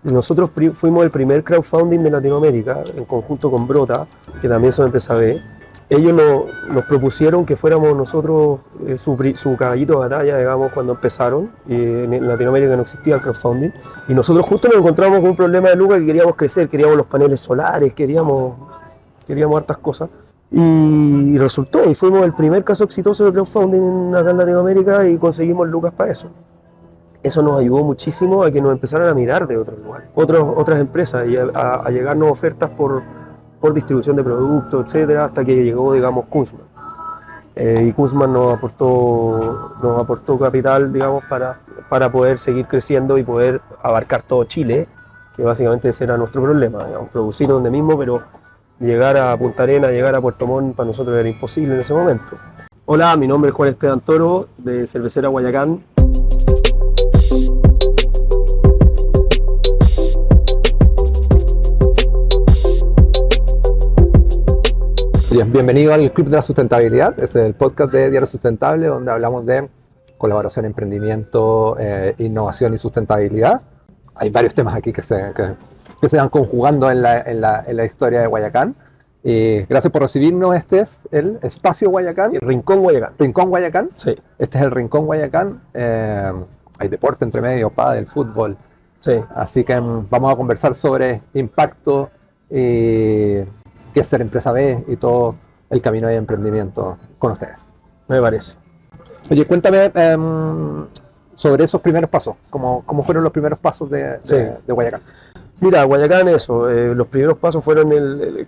Nosotros fuimos el primer crowdfunding de Latinoamérica, en conjunto con Brota, que también son Empresa B. Ellos nos propusieron que fuéramos nosotros su caballito de batalla, digamos, cuando empezaron. Y en Latinoamérica no existía el crowdfunding. Y nosotros justo nos encontramos con un problema de lucas que queríamos crecer, queríamos los paneles solares, queríamos hartas cosas. Y resultó, y fuimos el primer caso exitoso de crowdfunding acá en Latinoamérica y conseguimos lucas para eso. Eso nos ayudó muchísimo a que nos empezaran a mirar de otros lugares, otras empresas, y a llegarnos ofertas por distribución de productos, etcétera, hasta que llegó, digamos, Kunzman. Y Kunzman nos aportó capital, digamos, para poder seguir creciendo y poder abarcar todo Chile, que básicamente ese era nuestro problema, digamos, producir donde mismo, pero llegar a Punta Arenas, llegar a Puerto Montt, para nosotros era imposible en ese momento. Hola, mi nombre es Juan Esteban Toro, de Cervecera Guayacán. Bienvenido al Club de la Sustentabilidad. Este es el podcast de Diario Sustentable, donde hablamos de colaboración, emprendimiento, innovación y sustentabilidad. Hay varios temas aquí que se van conjugando en la historia de Guayacán. Gracias por recibirnos. Este es el Espacio Guayacán. El Rincón Guayacán. Rincón Guayacán. Sí. Este es el Rincón Guayacán. Hay deporte entre medio, pádel, fútbol. Sí. Así que vamos a conversar sobre impacto y qué es ser Empresa B y todo el camino de emprendimiento con ustedes. Me parece. Oye, cuéntame sobre esos primeros pasos. ¿Cómo fueron los primeros pasos de Guayacán? Mira, Guayacán, los primeros pasos fueron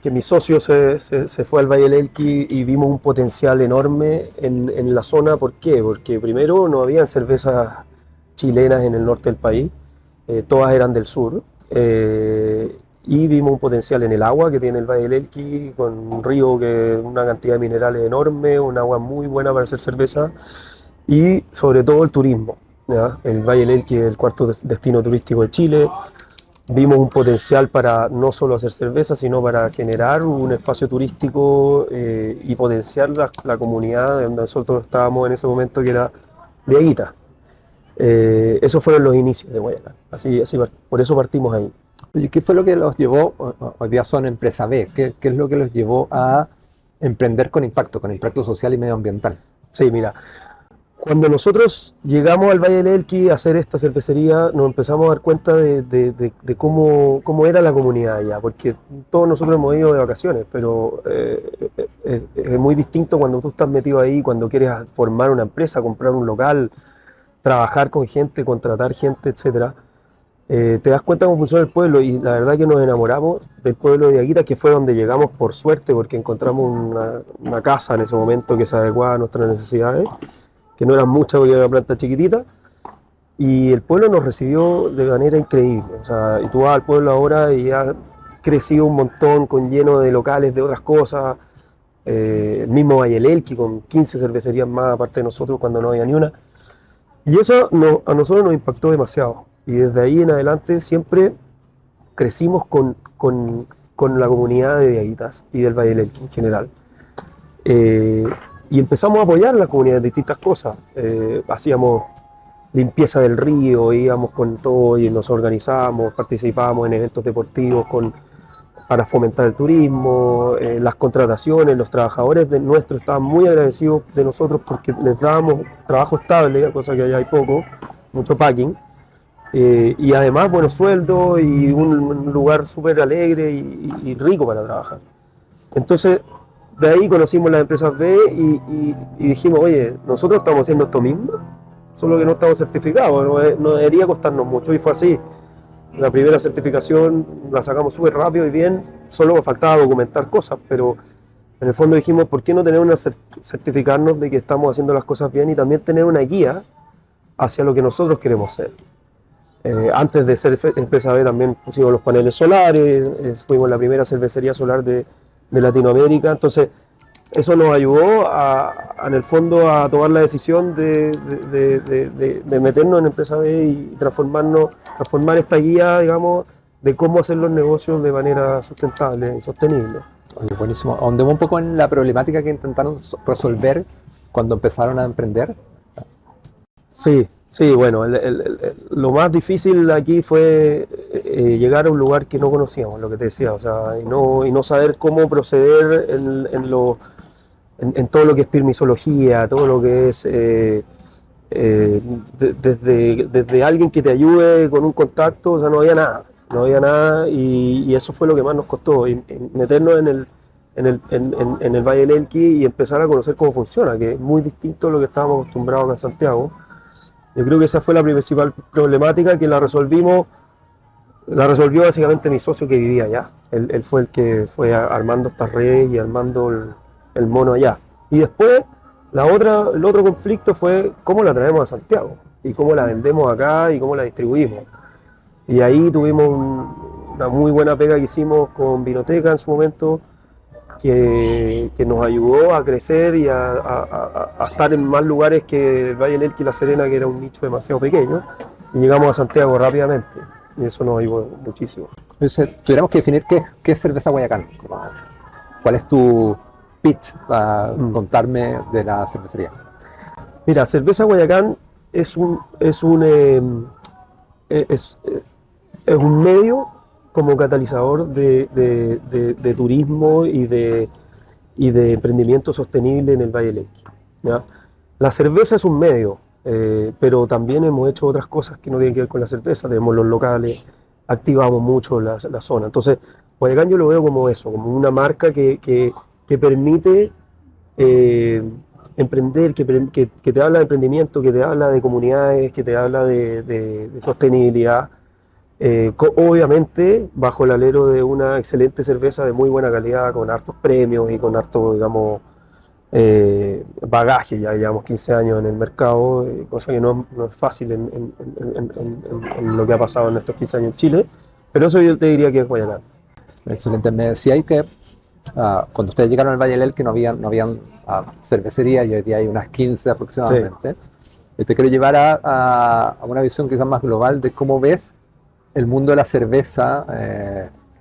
que mi socio se fue al Valle del Elqui y vimos un potencial enorme en la zona. ¿Por qué? Porque primero no habían cervezas chilenas en el norte del país, todas eran del sur. Y vimos un potencial en el agua que tiene el Valle del Elqui, con un río que una cantidad de minerales enorme, un agua muy buena para hacer cerveza, y sobre todo el turismo, ¿ya? El Valle del Elqui es el cuarto destino turístico de Chile. Vimos un potencial para no solo hacer cerveza, sino para generar un espacio turístico y potenciar la comunidad donde nosotros estábamos en ese momento, que era Vieguita. Esos fueron los inicios de Guayacán, así, por eso partimos ahí. Oye, ¿qué fue lo que los llevó, hoy día son Empresa B, qué es lo que los llevó a emprender con impacto social y medioambiental? Sí, mira, cuando nosotros llegamos al Valle del Elqui a hacer esta cervecería, nos empezamos a dar cuenta de cómo era la comunidad allá, porque todos nosotros hemos ido de vacaciones, pero es muy distinto cuando tú estás metido ahí, cuando quieres formar una empresa, comprar un local, trabajar con gente, contratar gente, etcétera. Te das cuenta cómo funciona el pueblo, y la verdad que nos enamoramos del pueblo de Vieguita, que fue donde llegamos por suerte, porque encontramos una casa en ese momento que se adecuaba a nuestras necesidades, que no eran muchas porque era una planta chiquitita, y el pueblo nos recibió de manera increíble. O sea, y tú vas al pueblo ahora y ha crecido un montón, lleno de locales de otras cosas, el mismo Valle del Elqui con 15 cervecerías más aparte de nosotros cuando no había ni una, y eso a nosotros nos impactó demasiado. Y desde ahí en adelante siempre crecimos con la comunidad de Vieguitas y del Valle del Elqui en general. Y empezamos a apoyar a la comunidad en distintas cosas. Hacíamos limpieza del río, íbamos con todo y nos organizábamos, participábamos en eventos deportivos para fomentar el turismo, las contrataciones. Los trabajadores nuestros estaban muy agradecidos de nosotros porque les dábamos trabajo estable, cosa que allá hay poco, mucho packing. Y además buenos sueldos y un lugar súper alegre y rico para trabajar. Entonces, de ahí conocimos las empresas B y dijimos, oye, nosotros estamos haciendo esto mismo, solo que no estamos certificados, no debería costarnos mucho, y fue así. La primera certificación la sacamos súper rápido y bien, solo faltaba documentar cosas, pero en el fondo dijimos, ¿por qué no certificarnos de que estamos haciendo las cosas bien y también tener una guía hacia lo que nosotros queremos ser? Antes de ser Empresa B también pusimos los paneles solares, fuimos la primera cervecería solar de Latinoamérica. Entonces eso nos ayudó en el fondo a tomar la decisión de meternos en Empresa B y transformar esta guía, digamos, de cómo hacer los negocios de manera sustentable y sostenible. Oye, buenísimo. Ahondemos un poco en la problemática que intentaron resolver cuando empezaron a emprender. Sí, Sí, bueno, lo más difícil aquí fue llegar a un lugar que no conocíamos, lo que te decía, o sea, y no saber cómo proceder en todo lo que es permisología, todo lo que es desde alguien que te ayude con un contacto, o sea, no había nada y eso fue lo que más nos costó, meternos en el Valle del Elqui y empezar a conocer cómo funciona, que es muy distinto a lo que estábamos acostumbrados acá en Santiago. Yo creo que esa fue la principal problemática que la resolvió básicamente mi socio que vivía allá. Él fue el que fue armando estas redes y armando el mono allá. Y después el otro conflicto fue cómo la traemos a Santiago y cómo la vendemos acá y cómo la distribuimos. Y ahí tuvimos una muy buena pega que hicimos con Vinoteca en su momento, que nos ayudó a crecer y a estar en más lugares que el Valle del Elqui y La Serena, que era un nicho demasiado pequeño, y llegamos a Santiago rápidamente, y eso nos ayudó muchísimo. Entonces, tuviéramos que definir qué es cerveza Guayacán. ¿Cuál es tu pitch para contarme de la cervecería? Mira, Cerveza Guayacán es un medio como catalizador de turismo y de emprendimiento sostenible en el Valle del Elqui, ¿ya? La cerveza es un medio, pero también hemos hecho otras cosas que no tienen que ver con la cerveza. Tenemos los locales, activamos mucho la zona. Entonces, Guayacán yo lo veo como eso, como una marca que permite emprender, que te habla de emprendimiento, que te habla de comunidades, que te habla de sostenibilidad. Obviamente bajo el alero de una excelente cerveza de muy buena calidad, con hartos premios y con harto, digamos, bagaje. Ya llevamos 15 años en el mercado, cosa que no es fácil en lo que ha pasado en estos 15 años en Chile, pero eso yo te diría que es Guayacán. Excelente. Me decía que cuando ustedes llegaron al Valle del Elqui no habían cervecerías, y hoy día hay unas 15 aproximadamente. Sí. Te quiero llevar a una visión quizás más global de cómo ves el mundo de la cerveza,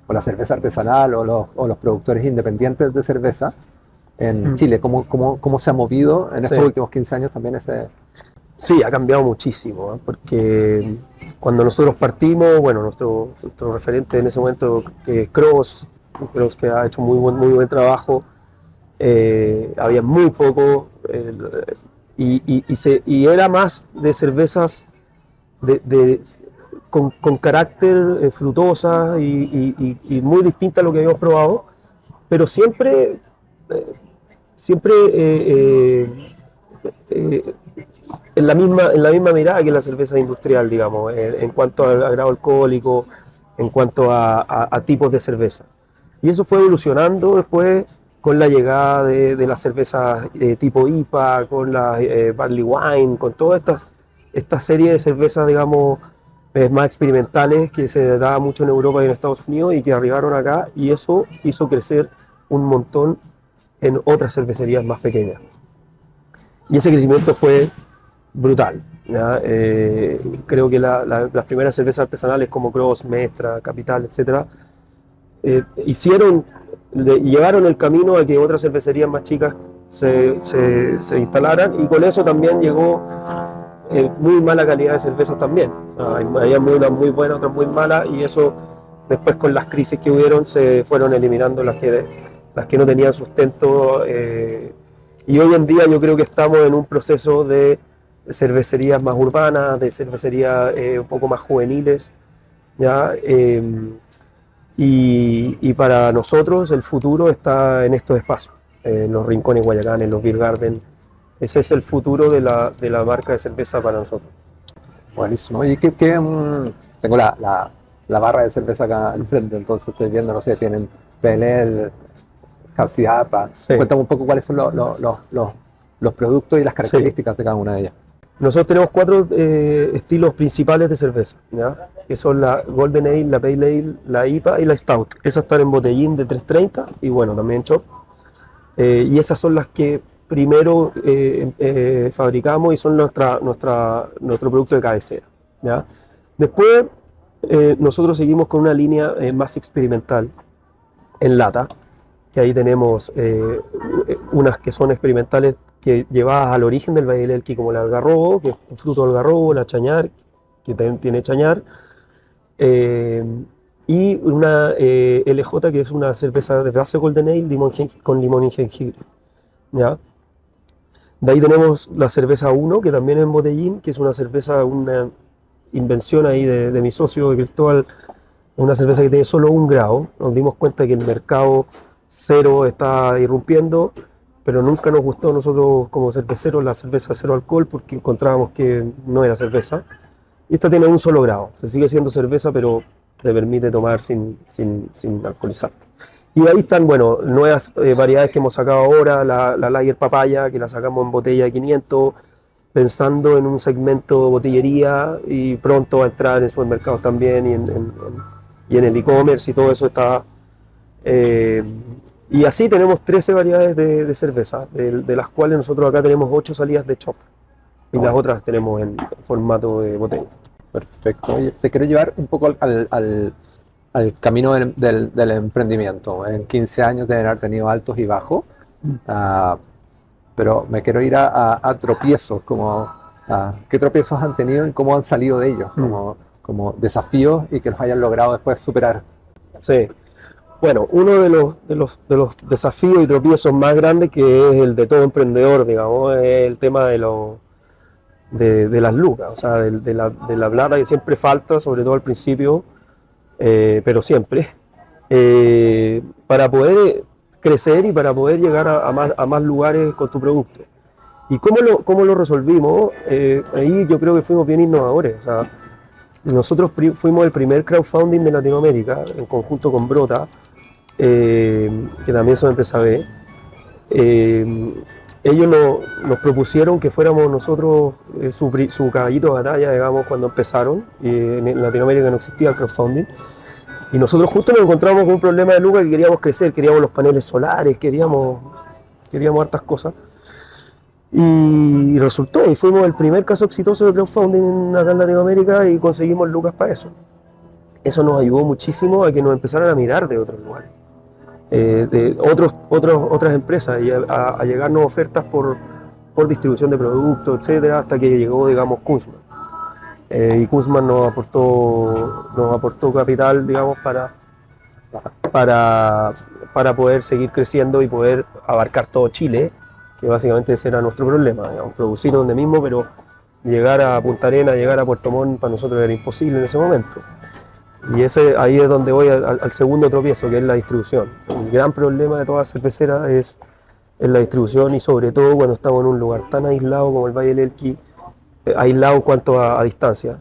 o la cerveza artesanal, o los productores independientes de cerveza en Chile. ¿Cómo se ha movido en estos últimos 15 años también ese? Sí, ha cambiado muchísimo, porque cuando nosotros partimos, bueno, nuestro referente en ese momento, que es Cross, que ha hecho muy buen trabajo, había muy poco, y era más de cervezas con carácter frutosa y muy distinta a lo que habíamos probado, pero siempre en la misma mirada que la cerveza industrial, digamos, en cuanto al grado alcohólico, en cuanto a tipos de cerveza. Y eso fue evolucionando después con la llegada de las cervezas tipo IPA, con la Barley Wine, con toda esta serie de cervezas, digamos, más experimentales que se daba mucho en Europa y en Estados Unidos y que arribaron acá, y eso hizo crecer un montón en otras cervecerías más pequeñas. Y ese crecimiento fue brutal, ¿ya? Creo que las primeras cervezas artesanales como Cross, Mestra, Capital, etc., llevaron el camino a que otras cervecerías más chicas se instalaran, y con eso también llegó muy mala calidad de cervezas también. Hay unas muy buenas, otras muy malas, y eso después con las crisis que hubieron se fueron eliminando las que no tenían sustento, y hoy en día yo creo que estamos en un proceso de cervecerías más urbanas, de cervecerías un poco más juveniles, ¿ya? Y para nosotros el futuro está en estos espacios, en los rincones Guayacán, en los Beer Garden. Ese es el futuro de la marca de cerveza para nosotros. Buenísimo. Oye, tengo la barra de cerveza acá al frente, entonces estoy viendo, no sé, tienen PNL, Jasiapa. Sí. Cuéntame un poco cuáles son los productos y las características de cada una de ellas. Nosotros tenemos 4 estilos principales de cerveza, ¿ya? Que son la Golden Ale, la Pale Ale, la IPA y la Stout. Esas están en botellín de 330 y bueno, también en shop. Y esas son las que primero fabricamos y son nuestro producto de cabecera, ¿ya? Después nosotros seguimos con una línea más experimental en lata, que ahí tenemos unas que son experimentales que llevadas al origen del Valle del Elqui, como el algarrobo, que es un fruto del algarrobo, la chañar, que también tiene chañar, y una LJ, que es una cerveza de base Golden Ale con limón y jengibre, ¿ya? De ahí tenemos la cerveza 1, que también es en botellín, que es una cerveza, una invención ahí de mi socio de Cristóbal, una cerveza que tiene solo 1 grado. Nos dimos cuenta que el mercado cero está irrumpiendo, pero nunca nos gustó a nosotros como cerveceros la cerveza 0 alcohol porque encontrábamos que no era cerveza. Y esta tiene 1 solo grado, se sigue siendo cerveza, pero te permite tomar sin alcoholizarte. Y ahí están, bueno, nuevas variedades que hemos sacado ahora, la Lager Papaya, que la sacamos en botella de 500, pensando en un segmento botillería y pronto va a entrar en supermercados también y en el e-commerce y todo eso está. Y así tenemos 13 variedades de cerveza, de las cuales nosotros acá tenemos 8 salidas de chop y las otras tenemos en formato de botella. Perfecto. Oye, te quiero llevar un poco al camino del emprendimiento. En 15 años deben haber tenido altos y bajos, pero me quiero ir a tropiezos, ¿qué tropiezos han tenido y cómo han salido de ellos? Como desafíos y que los hayan logrado después superar. Sí. Bueno, uno de los desafíos y tropiezos más grandes, que es el de todo emprendedor, digamos, es el tema de las lucas, o sea, de la plata que siempre falta, sobre todo al principio, pero siempre, para poder crecer y para poder llegar a más lugares con tu producto. ¿Y cómo lo resolvimos? Ahí yo creo que fuimos bien innovadores. O sea, nosotros fuimos el primer crowdfunding de Latinoamérica, en conjunto con Brota, que también son empresa B. Ellos nos propusieron que fuéramos nosotros su caballito de batalla, digamos, cuando empezaron. En Latinoamérica no existía el crowdfunding. Y nosotros justo nos encontramos con un problema de lucas, que queríamos crecer, queríamos los paneles solares, queríamos hartas cosas. Y resultó, y fuimos el primer caso exitoso de crowdfunding acá en Latinoamérica y conseguimos lucas para eso. Eso nos ayudó muchísimo a que nos empezaran a mirar de otros lugares, de otras empresas, y a llegarnos ofertas por distribución de productos, etcétera, hasta que llegó, digamos, Kunzman. Y Kunzman nos aportó capital, digamos, para poder seguir creciendo y poder abarcar todo Chile, que básicamente ese era nuestro problema, digamos, producir donde mismo, pero llegar a Punta Arenas, llegar a Puerto Montt para nosotros era imposible en ese momento. Y ahí es donde voy al segundo tropiezo, que es la distribución. El gran problema de toda cervecera es la distribución, y sobre todo cuando estamos en un lugar tan aislado como el Valle del Elqui, aislado en cuanto a distancia.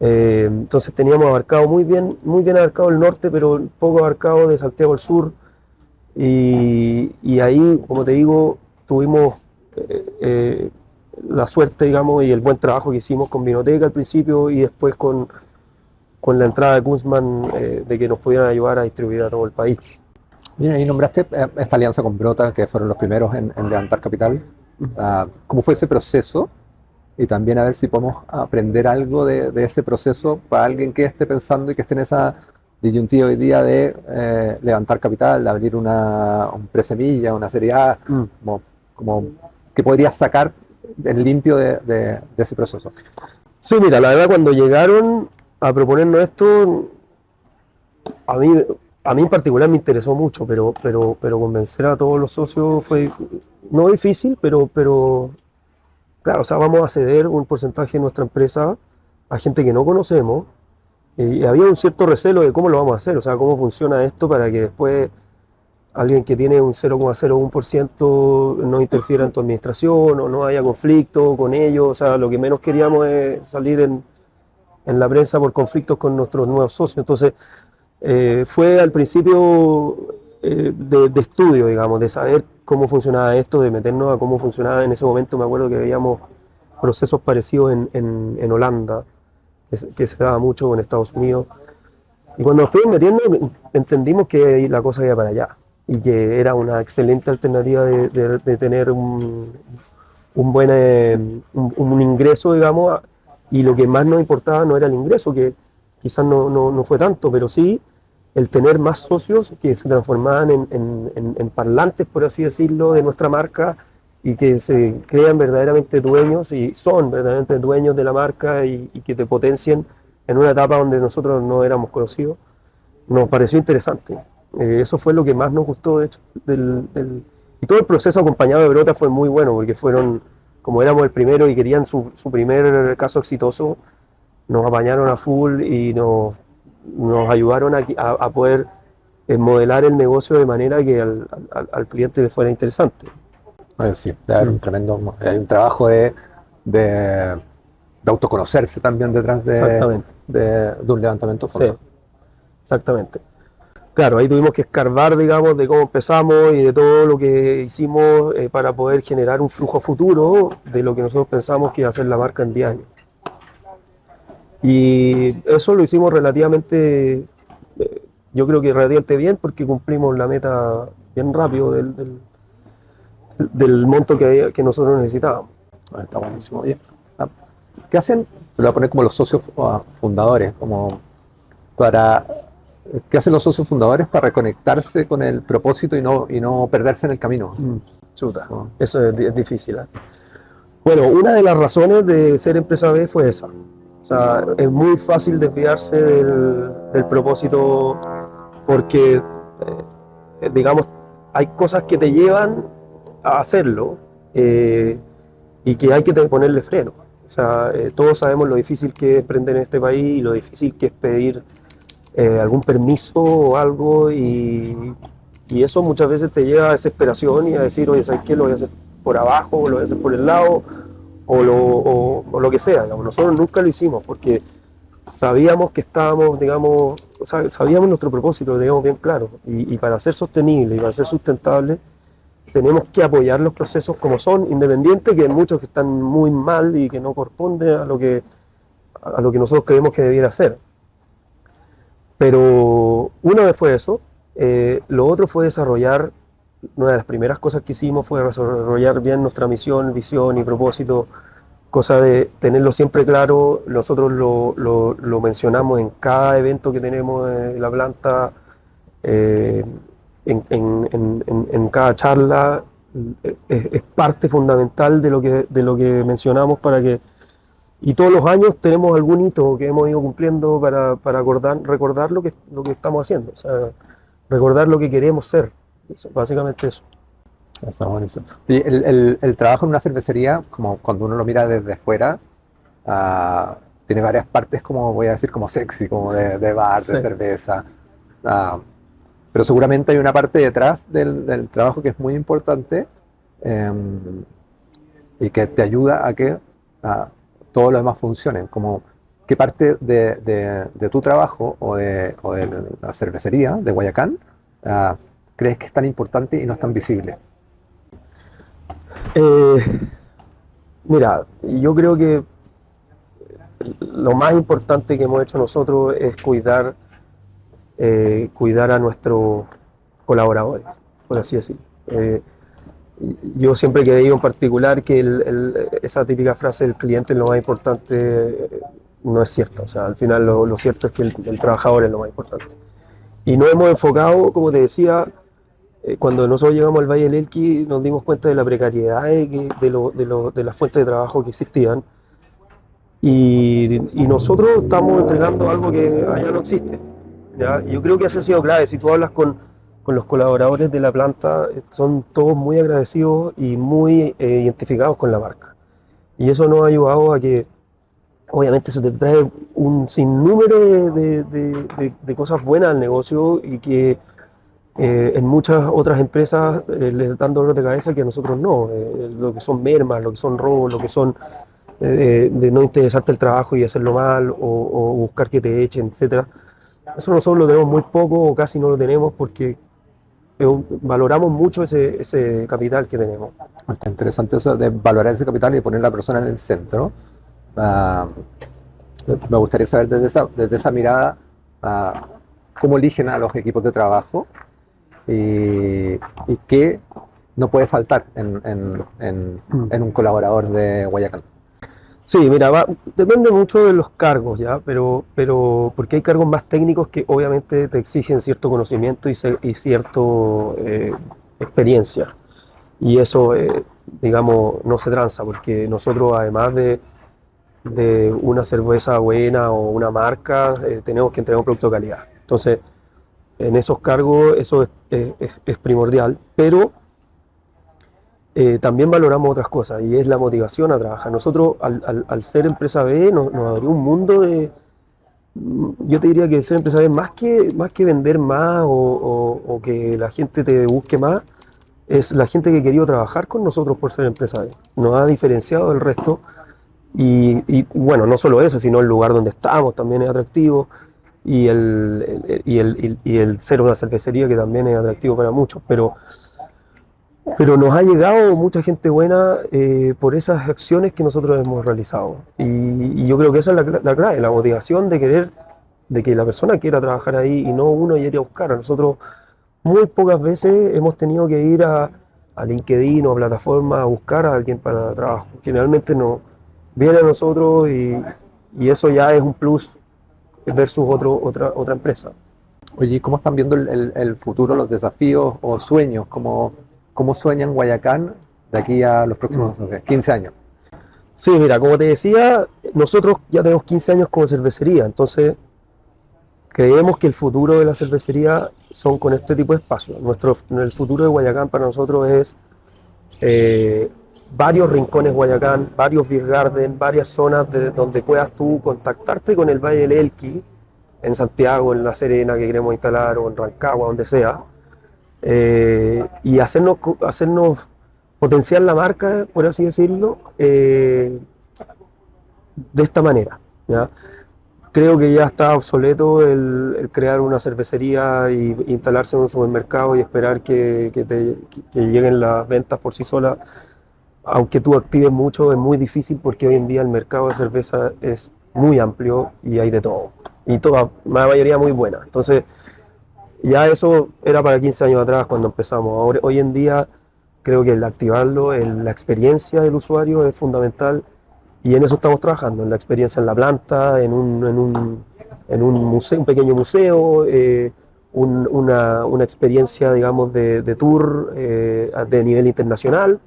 Entonces teníamos abarcado muy bien abarcado el norte, pero poco abarcado de Santiago al sur. Y ahí, como te digo, tuvimos la suerte, digamos, y el buen trabajo que hicimos con Vinoteca al principio y después con la entrada de Kunzman, de que nos pudieran ayudar a distribuir a todo el país. Bien, y nombraste esta alianza con Brota, que fueron los primeros en levantar capital. ¿Cómo fue ese proceso? Y también a ver si podemos aprender algo de ese proceso para alguien que esté pensando y que esté en esa disyuntiva hoy día de levantar capital, de abrir un presemilla, una serie A, como que podrías sacar en limpio de ese proceso. Sí, mira, la verdad, cuando llegaron a proponernos esto, a mí en particular me interesó mucho, pero convencer a todos los socios fue no difícil, pero claro, o sea, vamos a ceder un porcentaje de nuestra empresa a gente que no conocemos, y había un cierto recelo de cómo lo vamos a hacer, o sea, cómo funciona esto para que después alguien que tiene un 0,01% no interfiera en tu administración o no haya conflicto con ellos. O sea, lo que menos queríamos es salir en la prensa por conflictos con nuestros nuevos socios. Entonces, fue al principio de estudio, digamos, de saber cómo funcionaba esto, de meternos a cómo funcionaba. En ese momento me acuerdo que veíamos procesos parecidos en Holanda, que se daba mucho en Estados Unidos. Y cuando nos fuimos metiendo, entendimos que la cosa iba para allá y que era una excelente alternativa de tener un ingreso, digamos, y lo que más nos importaba no era el ingreso, que quizás no fue tanto, pero sí el tener más socios que se transformaban en parlantes, por así decirlo, de nuestra marca y que se crean verdaderamente dueños y son verdaderamente dueños de la marca y que te potencien en una etapa donde nosotros no éramos conocidos, nos pareció interesante. Eso fue lo que más nos gustó, de hecho, y todo el proceso acompañado de Brota fue muy bueno, porque fueron, como éramos el primero y querían su primer caso exitoso, nos apañaron a full y nos ayudaron a poder modelar el negocio de manera que al cliente le fuera interesante. Sí, debe haber un tremendo, hay un trabajo de autoconocerse también detrás de un levantamiento de fondos. Sí, exactamente. Claro, ahí tuvimos que escarbar, digamos, de cómo empezamos y de todo lo que hicimos para poder generar un flujo futuro de lo que nosotros pensamos que iba a ser la marca en 10 años. Y eso lo hicimos relativamente, yo creo que relativamente bien, porque cumplimos la meta bien rápido del monto que nosotros necesitábamos. Está buenísimo. Bien. ¿Qué hacen? Te lo voy a poner como los socios fundadores, ¿qué hacen los socios fundadores para reconectarse con el propósito y no perderse en el camino? Chuta, eso es difícil. Bueno, una de las razones de ser empresa B fue esa. O sea, es muy fácil desviarse del propósito porque, digamos, hay cosas que te llevan a hacerlo y que hay que ponerle freno. O sea, todos sabemos lo difícil que es emprender en este país y lo difícil que es pedir algún permiso o algo y eso muchas veces te lleva a desesperación y a decir, oye, ¿sabes qué? Lo voy a hacer por abajo, o lo voy a hacer por el lado o lo que sea. Digamos. Nosotros nunca lo hicimos porque sabíamos que estábamos, digamos, o sea, sabíamos nuestro propósito, lo teníamos bien claro y para ser sostenible y para ser sustentable tenemos que apoyar los procesos como son, independientes, que hay muchos que están muy mal y que no corresponden a lo que nosotros creemos que debiera ser. Pero una vez fue eso, lo otro fue desarrollar, una de las primeras cosas que hicimos fue desarrollar bien nuestra misión, visión y propósito, cosa de tenerlo siempre claro. Nosotros lo mencionamos en cada evento que tenemos en la planta, en cada charla, es parte fundamental de lo que mencionamos para que... Y todos los años tenemos algún hito que hemos ido cumpliendo para recordar lo que estamos haciendo, o sea, recordar lo que queremos ser, básicamente eso. Está buenísimo. Y el trabajo en una cervecería, como cuando uno lo mira desde fuera, tiene varias partes, como voy a decir, como sexy, como de bar, de cerveza. Pero seguramente hay una parte detrás del trabajo que es muy importante y que te ayuda a que todo lo demás funcione. Como, ¿qué parte de tu trabajo o de la cervecería de Guayacán crees que es tan importante y no es tan visible? Mira, yo creo que lo más importante que hemos hecho nosotros es cuidar a nuestros colaboradores, por así decirlo. Yo siempre que digo en particular que esa típica frase del cliente es lo más importante, no es cierto. O sea, al final lo cierto es que el trabajador es lo más importante. Y nos hemos enfocado, como te decía, cuando nosotros llegamos al Valle del Elqui nos dimos cuenta de la precariedad de las fuentes de trabajo que existían y nosotros estamos entregando algo que allá no existe. ¿Ya? Yo creo que eso ha sido clave. Si tú hablas con los colaboradores de la planta, son todos muy agradecidos y muy identificados con la marca. Y eso nos ha ayudado a que, obviamente, eso te trae un sinnúmero de cosas buenas al negocio y que en muchas otras empresas les dan dolor de cabeza que a nosotros no. Lo que son mermas, lo que son robos, lo que son de no interesarte el trabajo y hacerlo mal o buscar que te echen, etc. Eso nosotros lo tenemos muy poco o casi no lo tenemos porque valoramos mucho ese capital que tenemos. Está interesante eso de valorar ese capital y poner a la persona en el centro. Me gustaría saber desde esa mirada cómo eligen a los equipos de trabajo y qué no puede faltar en un colaborador de Guayacán. Sí, mira, depende mucho de los cargos, ¿ya? Pero porque hay cargos más técnicos que obviamente te exigen cierto conocimiento y cierto experiencia. Y eso, digamos, no se tranza, porque nosotros, además de una cerveza buena o una marca, tenemos que entregar un producto de calidad. Entonces, en esos cargos eso es primordial, pero también valoramos otras cosas y es la motivación a trabajar. Nosotros, al ser empresa B, nos abrió un mundo de, yo te diría que ser empresa B, más que vender más o que la gente te busque más, es la gente que ha querido trabajar con nosotros por ser empresa B. Nos ha diferenciado del resto y bueno, no solo eso, sino el lugar donde estamos también es atractivo y el ser una cervecería que también es atractivo para muchos, pero nos ha llegado mucha gente buena por esas acciones que nosotros hemos realizado. Y yo creo que esa es la clave, la motivación de querer, de que la persona quiera trabajar ahí y no uno ir a buscar. A nosotros muy pocas veces hemos tenido que ir a LinkedIn o a plataforma a buscar a alguien para trabajo. Generalmente no viene a nosotros y eso ya es un plus versus otra empresa. Oye, ¿y cómo están viendo el futuro, los desafíos o sueños? ¿Cómo sueñan Guayacán de aquí a los próximos, no sé, 15 años? Sí, mira, como te decía, nosotros ya tenemos 15 años como cervecería, entonces creemos que el futuro de la cervecería son con este tipo de espacios. El futuro de Guayacán para nosotros es varios rincones Guayacán, varios beer garden, varias zonas donde puedas tú contactarte con el Valle del Elqui, en Santiago, en La Serena que queremos instalar, o en Rancagua, donde sea, y hacernos potenciar la marca, por así decirlo, de esta manera, ¿ya? Creo que ya está obsoleto el crear una cervecería y instalarse en un supermercado y esperar que lleguen las ventas por sí solas. Aunque tú actives mucho, es muy difícil porque hoy en día el mercado de cerveza es muy amplio y hay de todo. Y toda, la mayoría muy buena. Entonces, ya eso era para 15 años atrás cuando empezamos. Hoy en día creo que el activarlo, la experiencia del usuario es fundamental y en eso estamos trabajando, en la experiencia en la planta, en un museo, un pequeño museo, una experiencia, digamos, de tour de nivel internacional,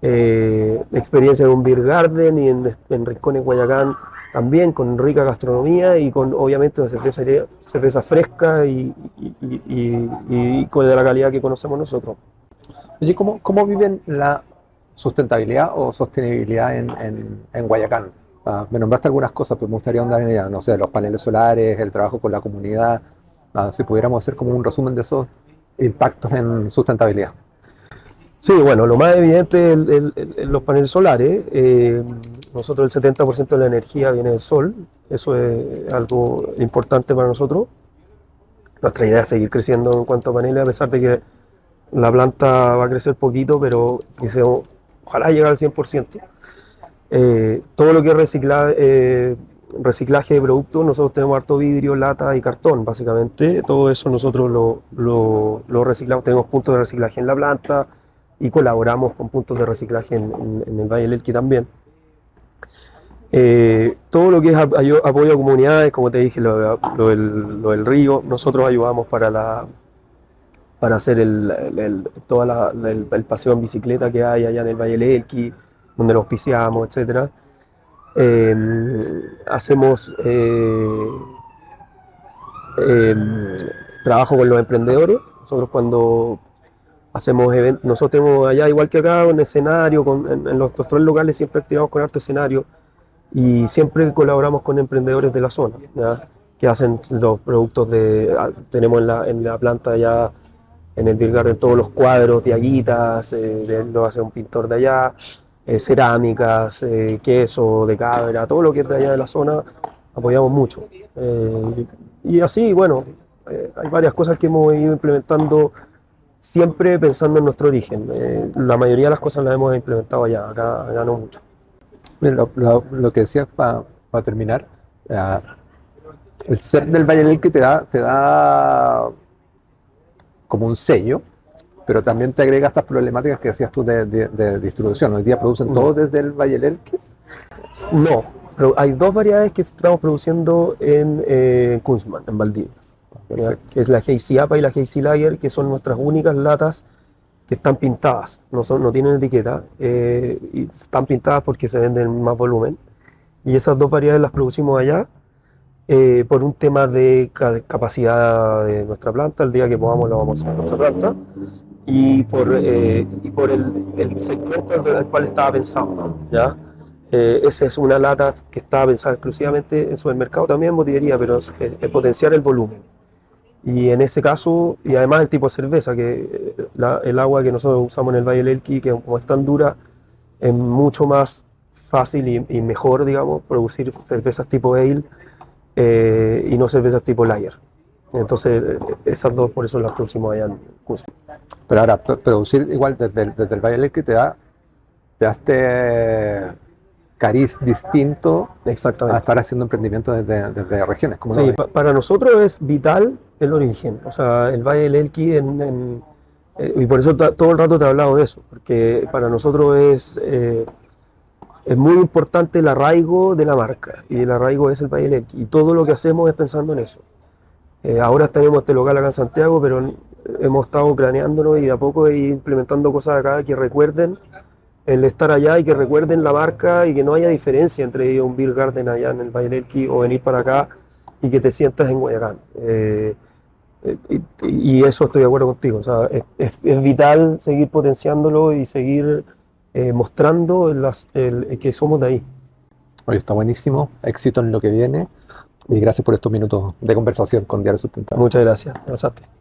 experiencia en un beer garden y en Rincones Guayacán también con rica gastronomía y con obviamente una cerveza fresca y con de la calidad que conocemos nosotros. Oye, ¿cómo viven la sustentabilidad o sostenibilidad en Guayacán? Me nombraste algunas cosas, pero me gustaría andar en ella, no sé, los paneles solares, el trabajo con la comunidad, si pudiéramos hacer como un resumen de esos impactos en sustentabilidad. Sí, bueno, lo más evidente es los paneles solares. Nosotros el 70% de la energía viene del sol, eso es algo importante para nosotros. Nuestra idea es seguir creciendo en cuanto a paneles, a pesar de que la planta va a crecer poquito, pero ojalá llegue al 100%. Todo lo que es reciclaje de productos, nosotros tenemos harto vidrio, lata y cartón, básicamente. Todo eso nosotros lo reciclamos, tenemos puntos de reciclaje en la planta y colaboramos con puntos de reciclaje en el Valle del Elqui también. Todo lo que es apoyo a comunidades, como te dije, lo del río, nosotros ayudamos para hacer el paseo en bicicleta que hay allá en el Valle del Elqui, donde lo auspiciamos, etc. Hacemos eh, trabajo con los emprendedores. Nosotros cuando hacemos eventos, nosotros tenemos allá, igual que acá, un escenario, en los tres locales siempre activamos con harto escenario y siempre colaboramos con emprendedores de la zona, ¿ya? Que hacen los productos tenemos en la planta ya en el Beer Garden todos los cuadros de aguitas, lo hace un pintor de allá, cerámicas, queso de cabra, todo lo que es de allá de la zona, apoyamos mucho. Y así, bueno, hay varias cosas que hemos ido implementando siempre pensando en nuestro origen. La mayoría de las cosas las hemos implementado allá, acá no mucho. Bien, lo que decías para terminar, eh, el ser del Valle del Elqui te da como un sello, pero también te agrega estas problemáticas que decías tú de distribución. Hoy día producen todo desde el Valle del Elqui. No, pero hay dos variedades que estamos produciendo en Kunzman, en Valdivia. ¿Ya? Que es la Hazy APA y la Hazy Lager, que son nuestras únicas latas que están pintadas, no tienen etiqueta, y están pintadas porque se venden más volumen. Y esas dos variedades las producimos allá por un tema de capacidad de nuestra planta. El día que podamos lo vamos a hacer en nuestra planta. Y por el segmento al cual estaba pensado, ¿ya? Esa es una lata que estaba pensada exclusivamente en supermercado, también en botillería, pero es potenciar el volumen. Y en ese caso, y además el tipo de cerveza, que el agua que nosotros usamos en el Valle del Elqui, que como es tan dura, es mucho más fácil y mejor, digamos, producir cervezas tipo ale y no cervezas tipo lager. Entonces, esas dos por eso las producimos allá en Cusco. Pero ahora, producir igual desde el Valle del Elqui te da este cariz distinto a Exactamente. estar haciendo emprendimiento desde regiones. ¿Cómo lo Sí, ves? para nosotros es vital el origen, o sea, el Valle del Elqui y por eso todo el rato te he hablado de eso, porque para nosotros es muy importante el arraigo de la marca, y el arraigo es el Valle del Elqui, y todo lo que hacemos es pensando en eso. Ahora tenemos este local acá en Santiago, pero hemos estado craneándonos y de a poco ir implementando cosas acá que recuerden el estar allá y que recuerden la marca y que no haya diferencia entre ir a un beer garden allá en el Valle del Elqui o venir para acá y que te sientas en Guayacán. Y eso estoy de acuerdo contigo. O sea, es vital seguir potenciándolo y seguir mostrando que somos de ahí. Oye, está buenísimo. Éxito en lo que viene. Y gracias por estos minutos de conversación con Diario Sustentable. Muchas gracias. Gracias.